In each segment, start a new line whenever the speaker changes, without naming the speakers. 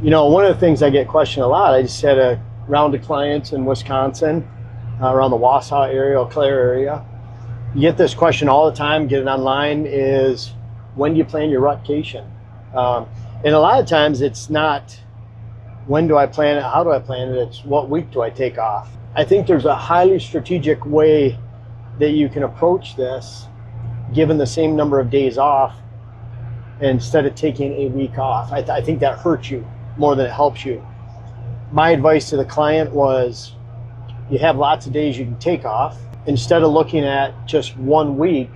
You know, one of the things I get questioned a lot, I just had a round of clients in Wisconsin, around the Wausau area, Eau Claire area. You get this question all the time, get it online, is when do you plan your rutcation? And a lot of times it's not when do I plan it, how do I plan it, it's what week do I take off. I think there's a highly strategic way that you can approach this given the same number of days off instead of taking a week off. I think that hurts you more than it helps you. My advice to the client was you have lots of days you can take off. Instead of looking at just 1 week,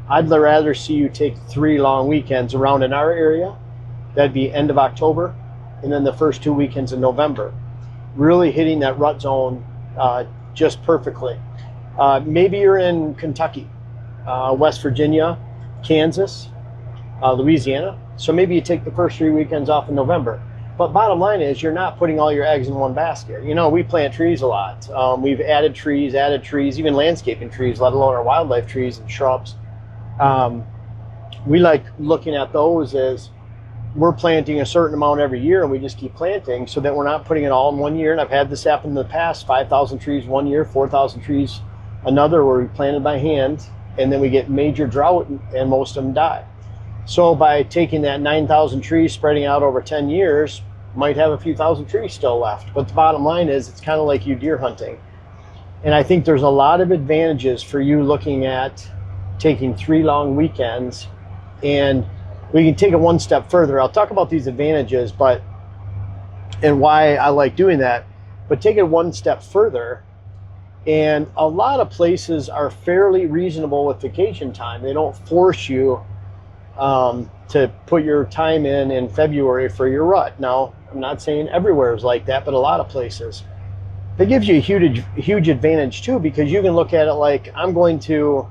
I'd rather see you take 3 long weekends around in our area. That'd be end of October and then the first 2 weekends in November. Really hitting that rut zone just perfectly. Maybe you're in Kentucky, West Virginia, Kansas, Louisiana. So maybe you take the first 3 weekends off in November. But bottom line is you're not putting all your eggs in one basket. You know, we plant trees a lot. We've added trees, even landscaping trees, let alone our wildlife trees and shrubs. We like looking at those as we're planting a certain amount every year and we just keep planting so that we're not putting it all in 1 year. And I've had this happen in the past, 5,000 trees 1 year, 4,000 trees another, where we planted by hand and then we get major drought and most of them die. So by taking that 9,000 trees, spreading out over 10 years, might have a few thousand trees still left. But the bottom line is it's kind of like you deer hunting. And I think there's a lot of advantages for you looking at taking 3 long weekends, and we can take it one step further. I'll talk about these advantages and why I like doing that, but take it one step further. And a lot of places are fairly reasonable with vacation time. They don't force you to put your time in February for your rut. Now, I'm not saying everywhere is like that, but a lot of places. That gives you a huge advantage too, because you can look at it like, I'm going to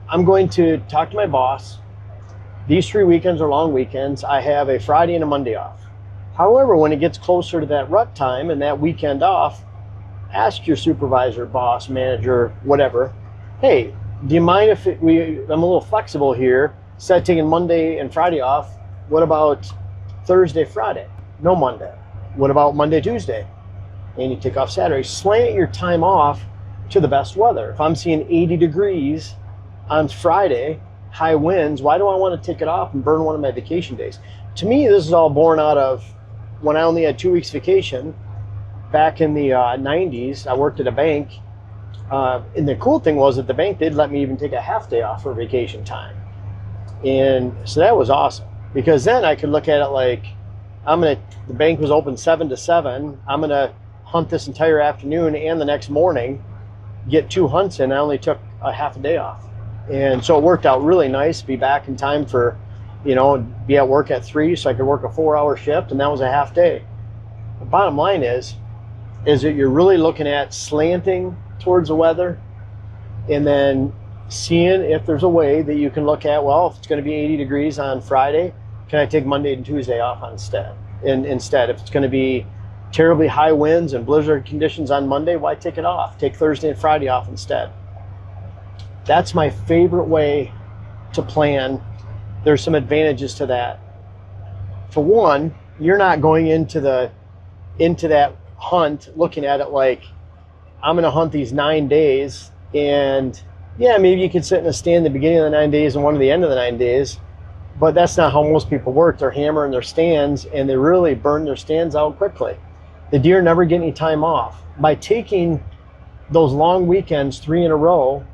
talk to my boss. These 3 weekends are long weekends. I have a Friday and a Monday off. However, when it gets closer to that rut time and that weekend off, ask your supervisor, boss, manager, whatever, hey, do you mind if I'm a little flexible here? Instead of taking Monday and Friday off, what about Thursday, Friday? No Monday. What about Monday, Tuesday? And you take off Saturday. Slant your time off to the best weather. If I'm seeing 80 degrees on Friday, high winds, why do I want to take it off and burn one of my vacation days? To me, this is all born out of when I only had 2 weeks vacation back in the 90s. I worked at a bank. And the cool thing was at the bank, they'd let me even take a half day off for vacation time. And so that was awesome, because then I could look at it like, the bank was open 7 to 7. I'm going to hunt this entire afternoon and the next morning, get 2 hunts in. I only took a half a day off. And so it worked out really nice to be back in time for, be at work at 3 so I could work a 4-hour shift, and that was a half day. The bottom line is that you're really looking at slanting towards the weather and then seeing if there's a way that you can look at, well, if it's going to be 80 degrees on Friday, can I take Monday and Tuesday off instead? If it's going to be terribly high winds and blizzard conditions on Monday, why take it off? Take Thursday and Friday off instead. That's my favorite way to plan. There's some advantages to that. For one, you're not going into that hunt looking at it like, I'm going to hunt these 9 days, and yeah, maybe you could sit in a stand at the beginning of the 9 days and one at the end of the 9 days, but that's not how most people work. They're hammering their stands, and they really burn their stands out quickly. The deer never get any time off. By taking those long weekends 3 in a row,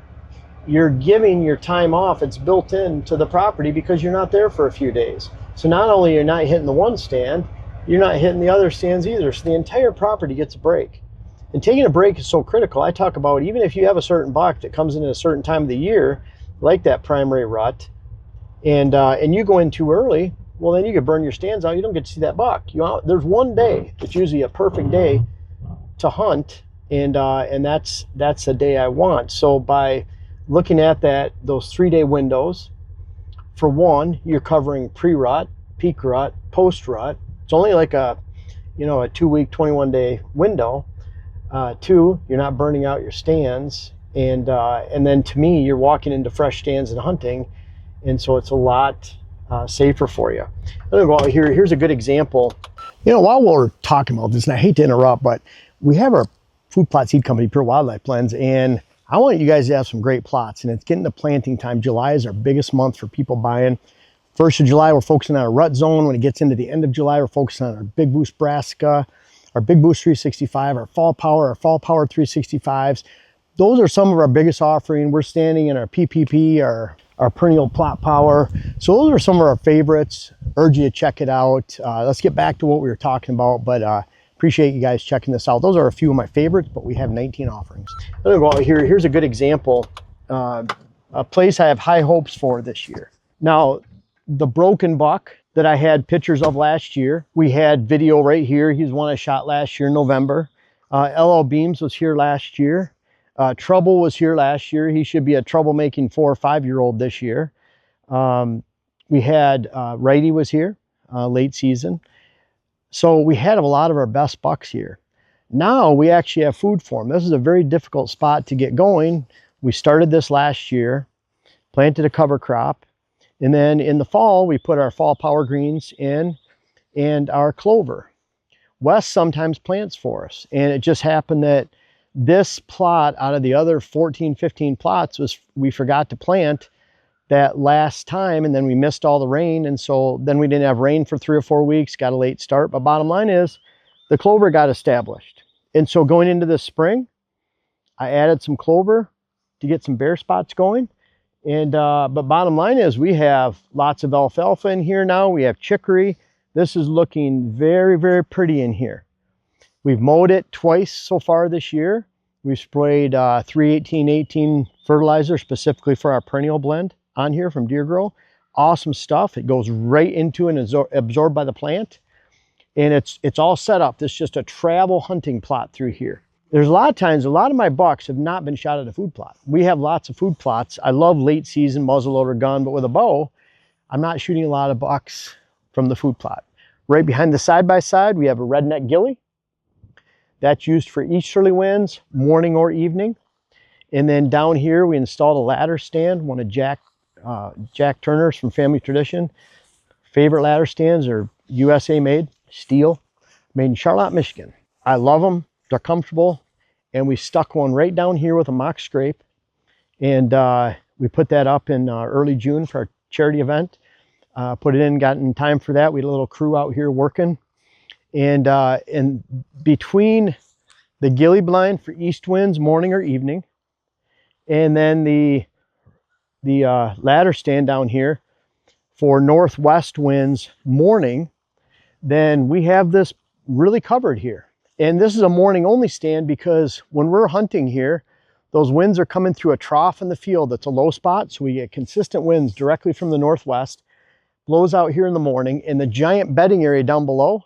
you're giving your time off. It's built into the property because you're not there for a few days. So not only you're not hitting the one stand, you're not hitting the other stands either. So the entire property gets a break. And taking a break is so critical. I talk about, even if you have a certain buck that comes in at a certain time of the year, like that primary rut, and you go in too early, well, then you could burn your stands out. You don't get to see that buck. There's one day that's usually a perfect day to hunt, and that's the day I want. So by looking at those 3-day windows, for one, you're covering pre-rut, peak rut, post-rut. It's only like a 2-week, 21-day window. 2, you're not burning out your stands, and then to me, you're walking into fresh stands and hunting, and so it's a lot safer for you. I'm gonna go out here. Here's a good example. While we're talking about this, and I hate to interrupt, but we have our food plot seed company, Pure Wildlife Blends, and I want you guys to have some great plots, and it's getting to planting time. July is our biggest month for people buying. 1st of July, we're focusing on our rut zone. When it gets into the end of July, we're focusing on our Big Boost Brassica, our Big Boost 365, our Fall Power 365s. Those are some of our biggest offering. We're standing in our PPP, our perennial plot power. So those are some of our favorites. Urge you to check it out. Let's get back to what we were talking about, but appreciate you guys checking this out. Those are a few of my favorites, but we have 19 offerings. I'm gonna go out here. Here's a good example. A place I have high hopes for this year. Now, the broken buck that I had pictures of last year, we had video right here. He's one I shot last year in November. LL Beams was here last year. Trouble was here last year. He should be a troublemaking 4 or 5-year-old this year. We had Righty was here late season. So we had a lot of our best bucks here. Now we actually have food for them. This is a very difficult spot to get going. We started this last year, planted a cover crop. And then in the fall, we put our fall power greens in and our clover. Wes sometimes plants for us. And it just happened that this plot out of the other 14, 15 plots we forgot to plant that last time, and then we missed all the rain. And so then we didn't have rain for 3 or 4 weeks, got a late start. But bottom line is the clover got established. And so going into this spring, I added some clover to get some bare spots going. And but bottom line is we have lots of alfalfa in here now. We have chicory. This is looking very, very pretty in here. We've mowed it twice so far this year. We've sprayed 3-18-18 fertilizer specifically for our perennial blend on here from Deer Grow. Awesome stuff. It goes right into and is absorbed by the plant. And it's all set up. This is just a travel hunting plot through here. There's a lot of times, a lot of my bucks have not been shot at a food plot. We have lots of food plots. I love late season muzzleloader gun, but with a bow, I'm not shooting a lot of bucks from the food plot. Right behind the side-by-side, we have a redneck ghillie. That's used for easterly winds, morning or evening. And then down here, we installed a ladder stand, one of Jack Turner's from Family Tradition. Favorite ladder stands are USA made, steel, made in Charlotte, Michigan. I love them. They're comfortable. And we stuck one right down here with a mock scrape. And we put that up in early June for our charity event. Put it in, got in time for that. We had a little crew out here working. And between the ghillie blind for east winds, morning or evening, and then the ladder stand down here for northwest winds morning, then we have this really covered here. And this is a morning only stand because when we're hunting here, those winds are coming through a trough in the field that's a low spot. So we get consistent winds directly from the northwest, blows out here in the morning, and the giant bedding area down below,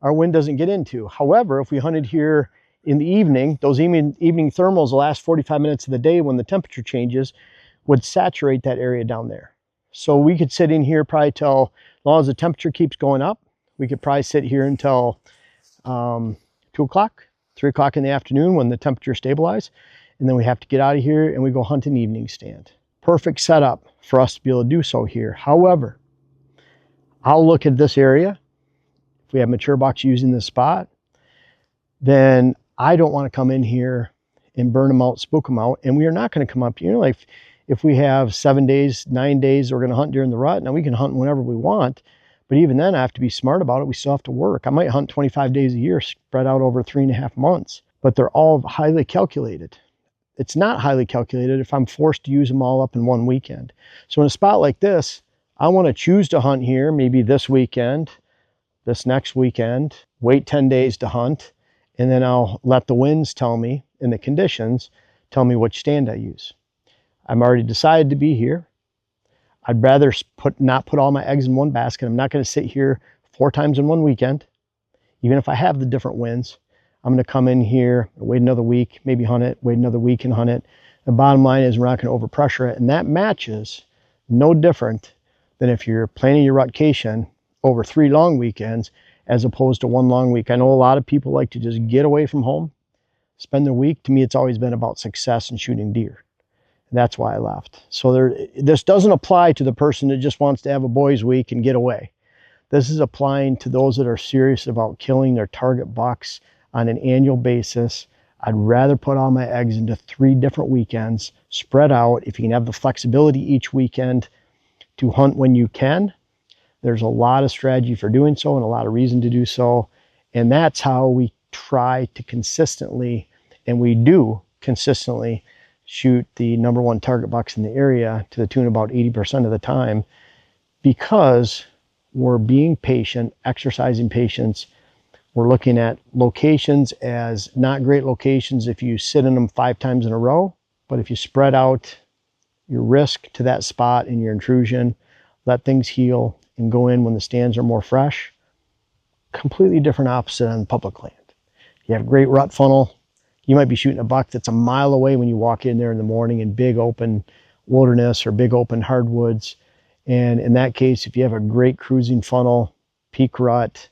our wind doesn't get into. However, if we hunted here in the evening, those evening thermals the last 45 minutes of the day when the temperature changes would saturate that area down there. So we could sit in here probably till, as long as the temperature keeps going up, we could probably sit here until 2 o'clock, 3 o'clock in the afternoon when the temperature stabilizes. And then we have to get out of here and we go hunt an evening stand. Perfect setup for us to be able to do so here. However, I'll look at this area. If we have mature bucks using this spot, then I don't want to come in here and burn them out, spook them out. And we are not going to come up, like if we have 7 days, 9 days, we're going to hunt during the rut. Now we can hunt whenever we want, but even then I have to be smart about it. We still have to work. I might hunt 25 days a year spread out over 3.5 months, but they're all highly calculated. It's not highly calculated if I'm forced to use them all up in one weekend. So in a spot like this, I want to choose to hunt here, maybe this weekend, this next weekend, wait 10 days to hunt, and then I'll let the winds tell me and the conditions tell me which stand I use. I'm already decided to be here. I'd rather not put all my eggs in one basket. I'm not going to sit here 4 times in one weekend. Even if I have the different winds, I'm going to come in here, wait another week, maybe hunt it, wait another week and hunt it. The bottom line is we're not going to overpressure it. And that matches no different than if you're planning your rutcation over 3 long weekends as opposed to 1 long week. I know a lot of people like to just get away from home, spend their week. To me, it's always been about success and shooting deer. That's why I left. So this doesn't apply to the person that just wants to have a boys' week and get away. This is applying to those that are serious about killing their target bucks on an annual basis. I'd rather put all my eggs into 3 different weekends, spread out. If you can have the flexibility each weekend to hunt when you can, there's a lot of strategy for doing so and a lot of reason to do so. And that's how we try to consistently, and we do consistently, shoot the #1 target bucks in the area to the tune of about 80% of the time, because we're being patient, exercising patience. We're looking at locations as not great locations if you sit in them 5 times in a row, but if you spread out your risk to that spot and your intrusion, let things heal and go in when the stands are more fresh. Completely different opposite on public land. You have a great rut funnel. You might be shooting a buck that's a mile away when you walk in there in the morning in big open wilderness or big open hardwoods. And in that case, if you have a great cruising funnel, peak rut,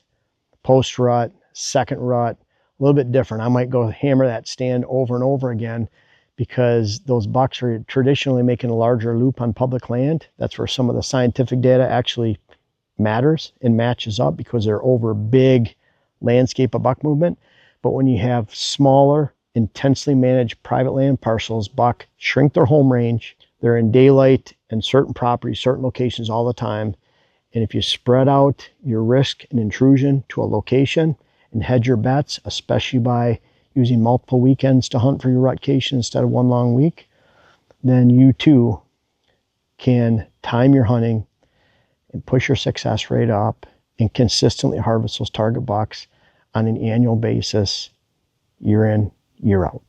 post rut, second rut, a little bit different. I might go hammer that stand over and over again because those bucks are traditionally making a larger loop on public land. That's where some of the scientific data actually matters and matches up, because they're over big landscape of buck movement. But when you have smaller, intensely managed private land parcels, buck shrink their home range. They're in daylight and certain properties, certain locations all the time. And if you spread out your risk and intrusion to a location and hedge your bets, especially by using multiple weekends to hunt for your rutcation instead of 1 long week, then you too can time your hunting and push your success rate up and consistently harvest those target bucks on an annual basis, year in, year out.